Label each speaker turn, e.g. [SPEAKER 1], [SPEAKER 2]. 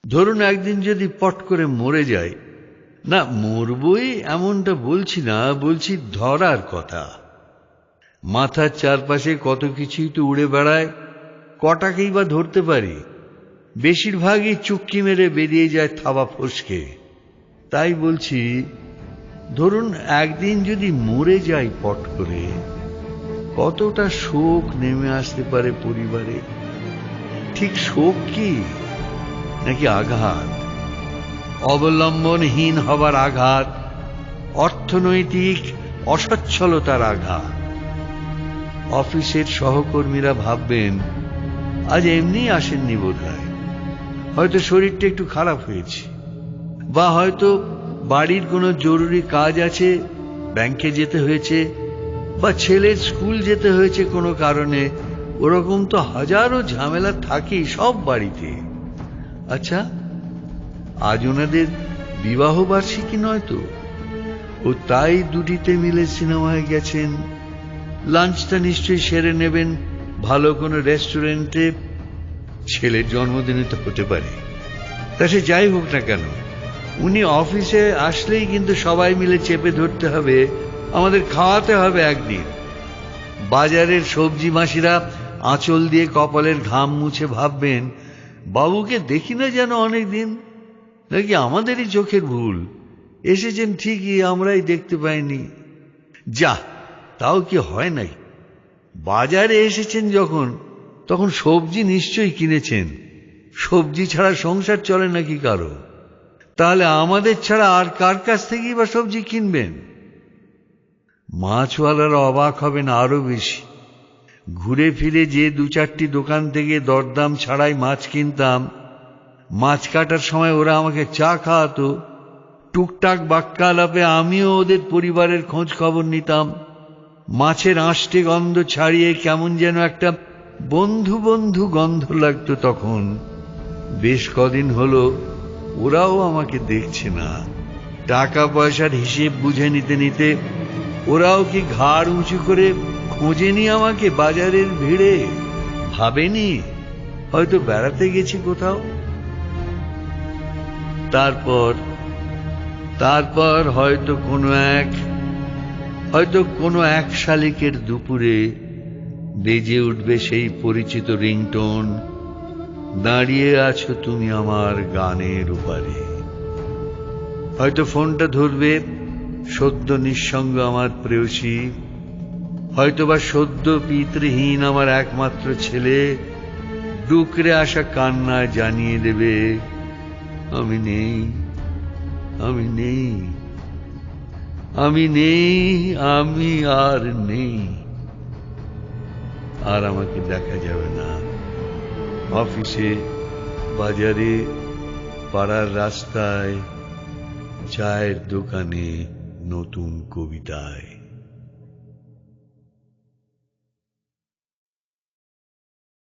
[SPEAKER 1] ধরুন একদিন যদি পট করে মরে যায়, না মরবই এমনটা বলছি না, বলছি ধরার কথা। মাথার চারপাশে কত কিছুই তো উড়ে বেড়ায়, কটাকেই বা ধরতে পারি? বেশিরভাগই চুক্কি মেরে বেরিয়ে যায় থাবা ফসকে। তাই বলছি, ধরুন একদিন যদি মরে যাই পট করে, কতটা শোক নেমে আসতে পারে পরিবারে। ঠিক শোক কি, নাকি আঘাত? অবলম্বনহীন হবার আঘাত, অর্থনৈতিক অসচ্ছলতার আঘাত। অফিসের সহকর্মীরা ভাববেন আজ এমনি আসেননি বোধহয়, হয়তো শরীরটা একটু খারাপ হয়েছে, বা হয়তো বাড়ির কোনো জরুরি কাজ আছে, ব্যাংকে যেতে হয়েছে, বা ছেলের স্কুল যেতে হয়েছে কোনো কারণে। ওরকম তো হাজারো ঝামেলা থাকেই সব বাড়িতে। আচ্ছা, আজ ওনাদের বিবাহ বার্ষিকী নয় তো? ও তাই দুটিতে মিলে সিনেমায় গেছেন। লাঞ্চটা নিশ্চয়ই সেরে নেবেন ভালো কোনো রেস্টুরেন্টে। ছেলের জন্মদিনে তো হতে পারে। তা সে যাই হোক না কেন, উনি অফিসে আসলেই কিন্তু সবাই মিলে চেপে ধরতে হবে, আমাদের খাওয়াতে হবে একদিন। বাজারের সবজি মাসিরা আঁচল দিয়ে কপালের ঘাম মুছে ভাববেন, বাবুকে দেখি না যেন অনেকদিন, নাকি আমাদেরই চোখের ভুল, এসেছেন ঠিকই, আমরাই দেখতে পাইনি। যা, তাও কি হয় নাই? বাজারে এসেছেন যখন, তখন সবজি নিশ্চয়ই কিনেছেন। সবজি ছাড়া সংসার চলে নাকি কারো? তাহলে আমাদের ছাড়া আর কার কাছ থেকেই বা সবজি কিনবেন? মাছওয়ালারা অবাক হবেন আরো বেশি। ঘুরে ফিরে যে দু চারটি দোকান থেকে দরদাম ছাড়াই মাছ কিনতাম, মাছ কাটার সময় ওরা আমাকে চা খাওয়াতো। টুকটাক বাক্কা আলাপে আমিও ওদের পরিবারের খোঁজ খবর নিতাম। মাছের আঁশটে গন্ধ ছাড়িয়ে কেমন যেন একটা বন্ধু বন্ধু গন্ধ লাগতো তখন। বেশ কদিন হলো ওরাও আমাকে দেখছে না। টাকা পয়সার হিসেব বুঝে নিতে নিতে ওরাও কি ঘাড় উঁচু করে খোঁজেনি আমাকে বাজারের ভিড়ে? ভাবেনি হয়তো বেড়াতে গেছি কোথাও? তারপর হয়তো কোনো এক শালিকের দুপুরে বেজে উঠবে সেই পরিচিত রিংটোন, দাঁড়িয়ে আছো তুমি আমার গানের উপারে। হয়তো ফোনটা ধরবে সদ্য নিঃসঙ্গ আমার প্রেয়সী, হয়তোবা সদ্য পিতৃহীন আমার একমাত্র ছেলে ডুকরে আসা কান্নায় জানিয়ে দেবে, আমি নেই, আমি নেই, আমি নেই, আমি আর নেই। আর আমাকে দেখা যাবে না অফিসে, বাজারে, পাড়ার রাস্তায়, চায়ের দোকানে, নতুন কবিতায়।